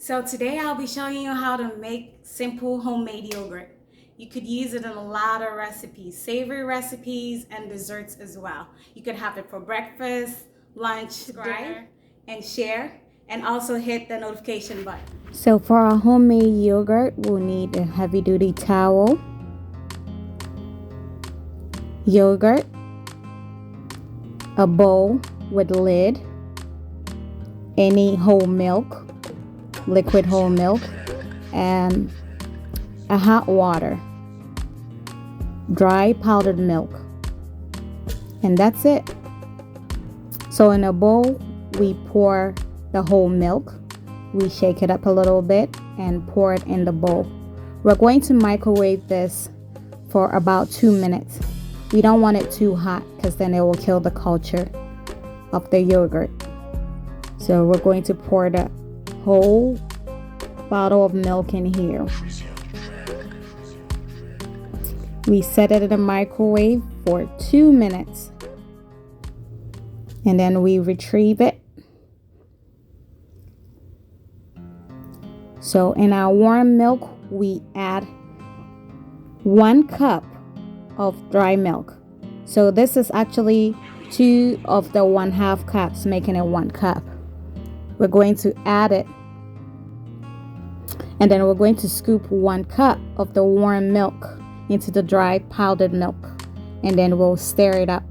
So today I'll be showing you how to make simple homemade yogurt. You could use it in a lot of recipes, savory recipes and desserts as well. You could have it for breakfast, lunch, dinner, and share, and also hit the notification button. So for our homemade yogurt, we'll need a heavy duty towel, yogurt, a bowl with lid, any whole milk, liquid whole milk, and a hot water, dry powdered milk, and that's it. So in a bowl, we pour the whole milk, we shake it up a little bit and pour it in the bowl. We're going to microwave this for about 2 minutes. We don't want it too hot because then it will kill the culture of the yogurt. So we're going to pour the whole bottle of milk in here. We set it in the microwave for 2 minutes and then we retrieve it. So in our warm milk, we add 1 cup of dry milk. So this is actually 2 of the 1/2 cups, making it 1 cup. We're going to add it, and then we're going to scoop 1 cup of the warm milk into the dry powdered milk, and then we'll stir it up.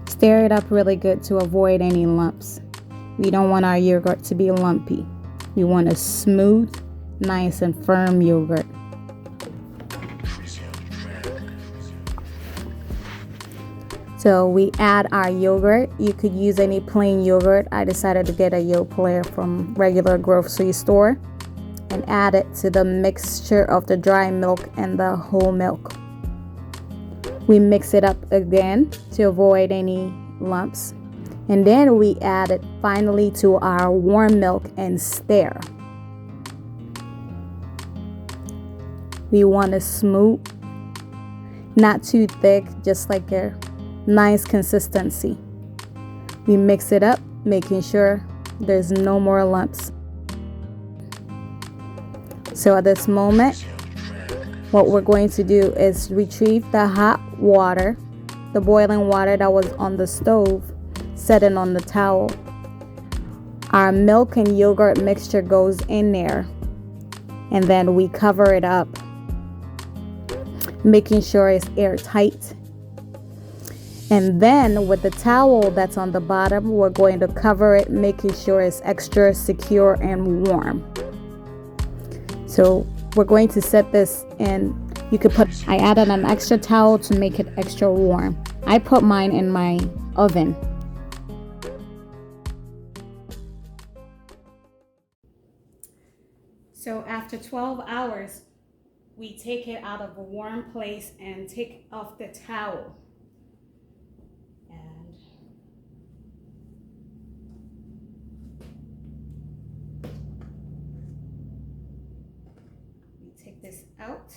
Stir it up really good to avoid any lumps. We don't want our yogurt to be lumpy. We want a smooth, nice and firm yogurt. So we add our yogurt. You could use any plain yogurt. I decided to get a Yaourt from regular grocery store and add it to the mixture of the dry milk and the whole milk. We mix it up again to avoid any lumps. And then we add it finally to our warm milk and stir. We want a smooth, not too thick, just like a nice consistency. We mix it up, making sure there's no more lumps. So at this moment, what we're going to do is retrieve the hot water, the boiling water that was on the stove, set it on the towel. Our milk and yogurt mixture goes in there, and then we cover it up, making sure it's airtight. And then with the towel that's on the bottom, we're going to cover it, making sure it's extra secure and warm. So we're going to set this in. You could put, I added an extra towel to make it extra warm. I put mine in my oven. So after 12 hours, we take it out of a warm place and take off the towel. And we take this out.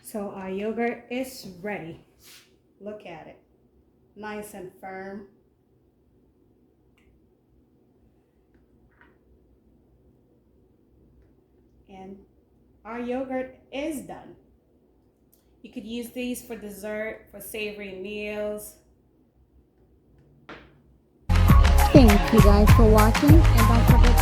So our yogurt is ready. Look at it. Nice and firm. And our yogurt is done. You could use these for dessert, for savory meals. Thank you guys for watching, and don't forget